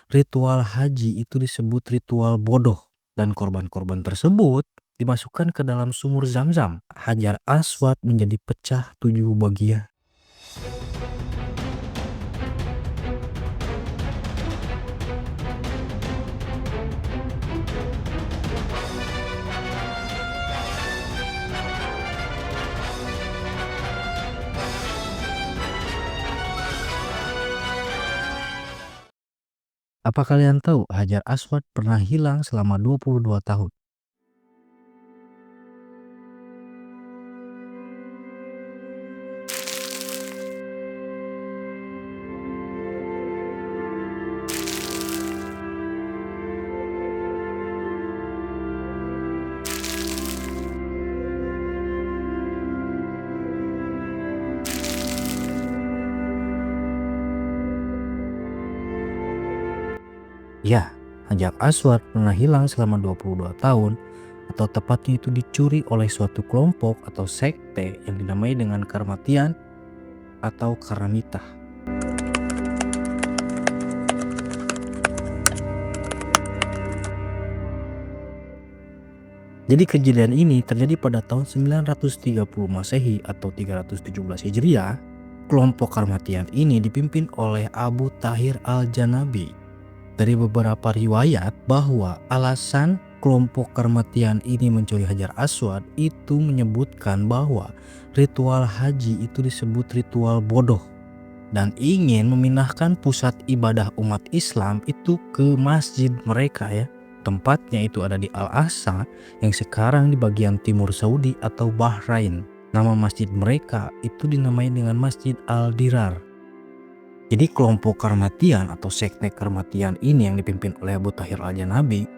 ritual haji itu disebut ritual bodoh dan korban-korban tersebut dimasukkan ke dalam sumur Zam-Zam. Hajar Aswad menjadi pecah 7 bagian. Apa kalian tahu Hajar Aswad pernah hilang selama 22 tahun? Ya, Hajar Aswad pernah hilang selama 22 tahun, atau tepatnya itu dicuri oleh suatu kelompok atau sekte yang dinamai dengan Karmatian atau Karamitah. Jadi kejadian ini terjadi pada tahun 930 Masehi atau 317 Hijriah. Kelompok Karmatian ini dipimpin oleh Abu Tahir Al-Janabi. Dari beberapa riwayat bahwa alasan kelompok Karmatian ini mencuri Hajar Aswad itu menyebutkan bahwa ritual haji itu disebut ritual bodoh dan ingin memindahkan pusat ibadah umat Islam itu ke masjid mereka ya. Tempatnya itu ada di Al-Aqsa yang sekarang di bagian timur Saudi atau Bahrain. Nama masjid mereka itu dinamai dengan Masjid Al-Dirar. Jadi kelompok Karmatian atau sekte Karmatian ini yang dipimpin oleh Abu Tahir Al-Janabi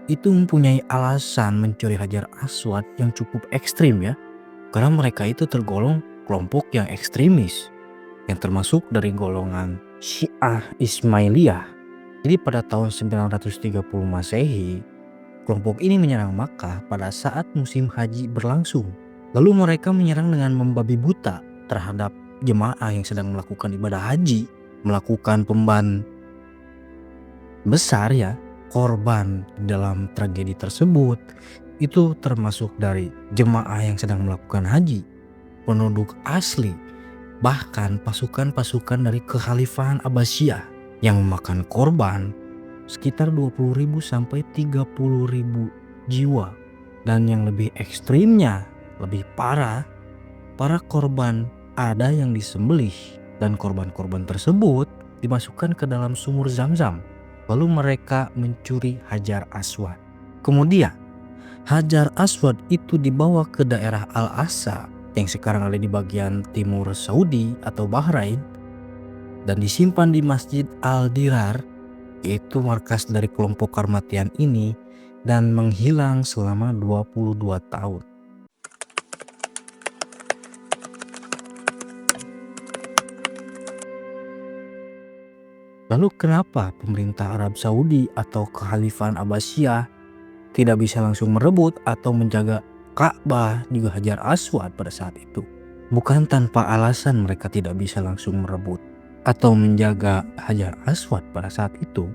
itu mempunyai alasan mencuri Hajar Aswad yang cukup ekstrim ya. Karena mereka itu tergolong kelompok yang ekstremis yang termasuk dari golongan Syiah Ismailiyah. Jadi pada tahun 930 Masehi, kelompok ini menyerang Makkah pada saat musim haji berlangsung. Lalu mereka menyerang dengan membabi buta terhadap jemaah yang sedang melakukan ibadah haji, melakukan pemban besar ya, korban dalam tragedi tersebut itu termasuk dari jemaah yang sedang melakukan haji, penduduk asli, bahkan pasukan-pasukan dari Kekhalifahan Abbasiyah yang memakan korban sekitar 20.000 sampai 30.000 jiwa. Dan yang lebih ekstrimnya, lebih parah, para korban ada yang disembelih dan korban-korban tersebut dimasukkan ke dalam sumur Zam-Zam. Lalu mereka mencuri Hajar Aswad. Kemudian Hajar Aswad itu dibawa ke daerah Al-Aqsa yang sekarang ada di bagian timur Saudi atau Bahrain dan disimpan di Masjid Al-Dirar, yaitu markas dari kelompok Karmatian ini, dan menghilang selama 22 tahun. Lalu kenapa pemerintah Arab Saudi atau Kekhalifahan Abbasiyah tidak bisa langsung merebut atau menjaga Ka'bah juga Hajar Aswad pada saat itu? Bukan tanpa alasan mereka tidak bisa langsung merebut atau menjaga Hajar Aswad pada saat itu,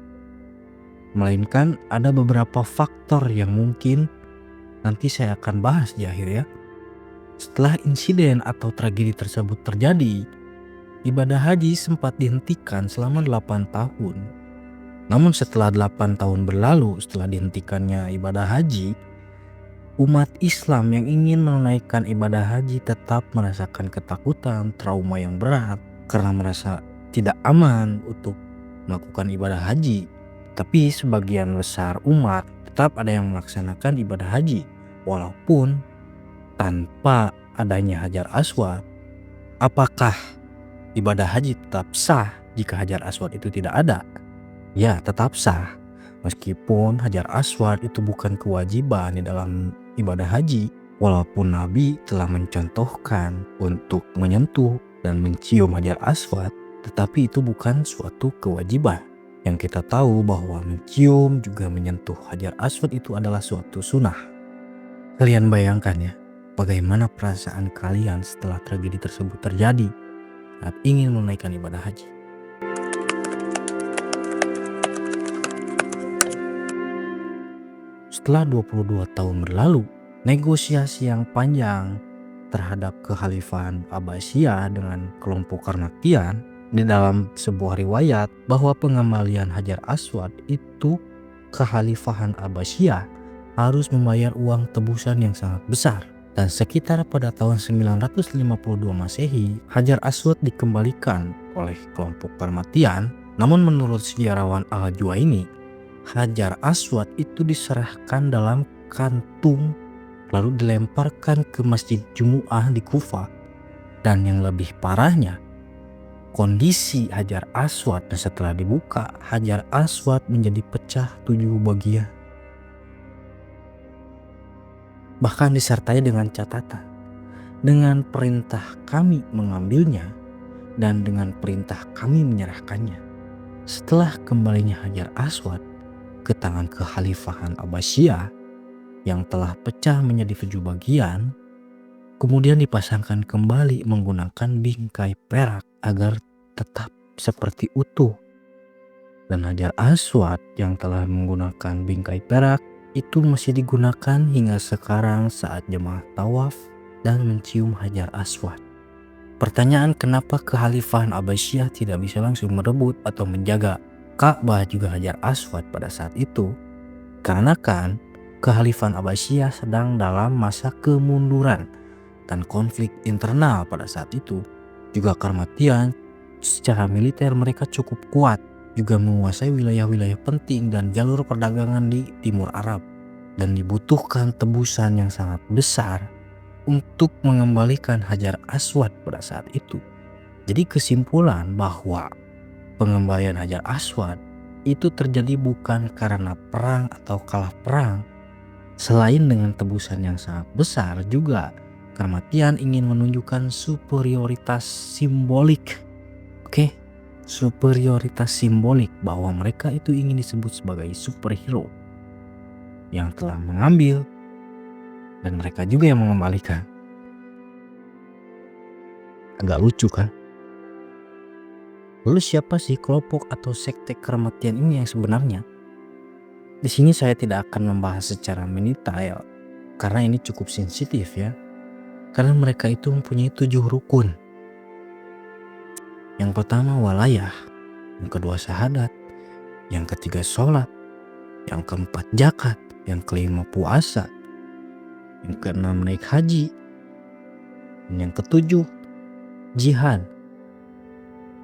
melainkan ada beberapa faktor yang mungkin nanti saya akan bahas di akhir ya. Setelah insiden atau tragedi tersebut terjadi, ibadah haji sempat dihentikan selama 8 tahun. Namun setelah 8 tahun berlalu setelah dihentikannya ibadah haji, umat Islam yang ingin menunaikan ibadah haji tetap merasakan ketakutan, trauma yang berat karena merasa tidak aman untuk melakukan ibadah haji. Tapi sebagian besar umat tetap ada yang melaksanakan ibadah haji walaupun tanpa adanya Hajar Aswad. Apakah ibadah haji tetap sah jika Hajar Aswad itu tidak ada? Ya, tetap sah. Meskipun Hajar Aswad itu bukan kewajiban di dalam ibadah haji, walaupun Nabi telah mencontohkan untuk menyentuh dan mencium Hajar Aswad, tetapi itu bukan suatu kewajiban. Yang kita tahu bahwa mencium juga menyentuh Hajar Aswad itu adalah suatu sunnah. Kalian bayangkan ya, bagaimana perasaan kalian setelah tragedi tersebut terjadi saat ingin menunaikan ibadah haji. Setelah 22 tahun berlalu, negosiasi yang panjang terhadap kekhalifahan Abbasiyah dengan kelompok Karmatian, di dalam sebuah riwayat bahwa pengembalian Hajar Aswad itu kekhalifahan Abbasiyah harus membayar uang tebusan yang sangat besar. Dan sekitar pada tahun 952 Masehi, Hajar Aswad dikembalikan oleh kelompok Karmatian. Namun menurut sejarawan Al-Juwaini, Hajar Aswad itu diserahkan dalam kantung lalu dilemparkan ke Masjid Jumu'ah di Kufah. Dan yang lebih parahnya, kondisi Hajar Aswad setelah dibuka, Hajar Aswad menjadi pecah 7 bagian. Bahkan disertai dengan catatan, dengan perintah kami mengambilnya dan dengan perintah kami menyerahkannya. Setelah kembalinya Hajar Aswad ke tangan kekhalifahan Abbasiyah yang telah pecah menjadi 7 bagian, kemudian dipasangkan kembali menggunakan bingkai perak agar tetap seperti utuh. Dan Hajar Aswad yang telah menggunakan bingkai perak itu masih digunakan hingga sekarang saat jemaah tawaf dan mencium Hajar Aswad. Pertanyaan, kenapa kekhalifahan Abbasiyah tidak bisa langsung merebut atau menjaga Ka'bah juga Hajar Aswad pada saat itu? Karena kan kekhalifahan Abbasiyah sedang dalam masa kemunduran dan konflik internal pada saat itu. Juga Karmatian secara militer mereka cukup kuat, juga menguasai wilayah-wilayah penting dan jalur perdagangan di Timur Arab, dan dibutuhkan tebusan yang sangat besar untuk mengembalikan Hajar Aswad pada saat itu. Jadi kesimpulan bahwa pengembalian Hajar Aswad itu terjadi bukan karena perang atau kalah perang. Selain dengan tebusan yang sangat besar, juga Karmatian ingin menunjukkan superioritas simbolik. Superioritas simbolik bahwa mereka itu ingin disebut sebagai superhero yang telah mengambil dan mereka juga yang mengembalikan. Agak lucu kan? Lalu siapa sih kelompok atau sekte Karmatian ini yang sebenarnya? Di sini saya tidak akan membahas secara mendetail karena ini cukup sensitif ya. Karena mereka itu mempunyai 7 rukun. Yang pertama walayah, yang kedua syahadat, yang ketiga sholat, yang keempat zakat, yang kelima puasa, yang keenam naik haji, dan yang ketujuh jihad.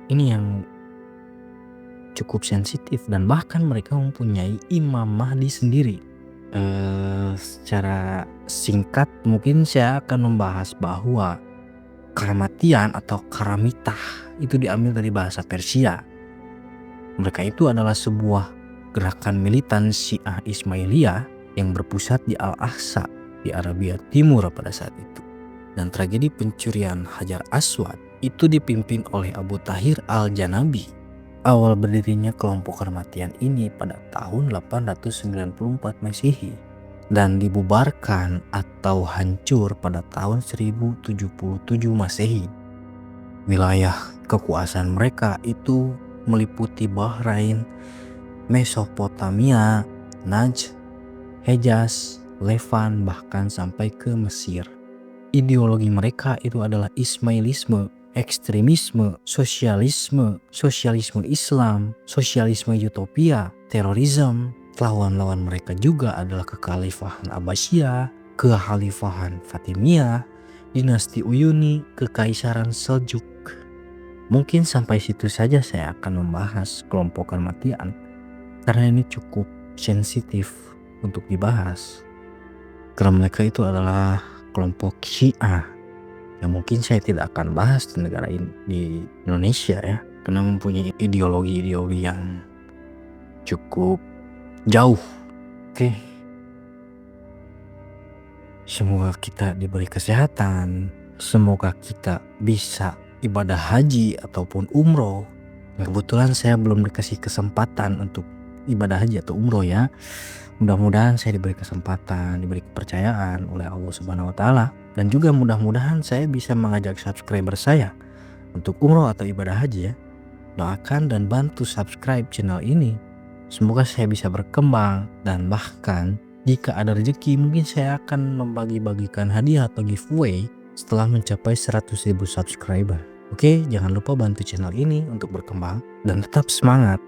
Ini yang cukup sensitif dan bahkan mereka mempunyai Imam Mahdi sendiri. Secara singkat mungkin saya akan membahas bahwa Karmatian atau Karamitah itu diambil dari bahasa Persia. Mereka itu adalah sebuah gerakan militan Syiah Ismailiyah yang berpusat di Al-Aqsa di Arabia Timur pada saat itu. Dan tragedi pencurian Hajar Aswad itu dipimpin oleh Abu Tahir Al-Janabi. Awal berdirinya kelompok Karmatian ini pada tahun 894 Masehi dan dibubarkan atau hancur pada tahun 1077 Masehi. Wilayah kekuasaan mereka itu meliputi Bahrain, Mesopotamia, Najd, Hejaz, Levan, bahkan sampai ke Mesir. Ideologi mereka itu adalah Ismailisme, ekstremisme, sosialisme Islam, sosialisme utopia, terorisme. Lawan-lawan mereka juga adalah kekhalifahan Abbasiyah, kekhalifahan Fatimiyah, dinasti Uyuni, kekaisaran Seljuk. Mungkin sampai situ saja saya akan membahas kelompok Karmatian karena ini cukup sensitif untuk dibahas. Karena mereka itu adalah kelompok Syiah yang mungkin saya tidak akan bahas di negara ini, di Indonesia ya, karena mempunyai ideologi-ideologi yang cukup jauh. Semoga kita diberi kesehatan, semoga kita bisa ibadah haji ataupun umroh. Kebetulan saya belum dikasih kesempatan untuk ibadah haji atau umroh ya. Mudah-mudahan saya diberi kesempatan, diberi kepercayaan oleh Allah Subhanahu wa taala, dan juga mudah-mudahan saya bisa mengajak subscriber saya untuk umroh atau ibadah haji ya. Doakan dan bantu subscribe channel ini. Semoga saya bisa berkembang dan bahkan Jika ada rezeki, mungkin saya akan membagi-bagikan hadiah atau giveaway setelah mencapai 100.000 subscriber. Oke, jangan lupa bantu channel ini untuk berkembang dan tetap semangat.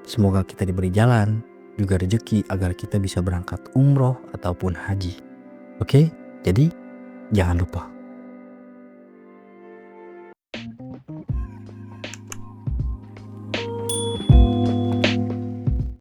Semoga kita diberi jalan, juga rezeki agar kita bisa berangkat umroh ataupun haji. Oke, jadi jangan lupa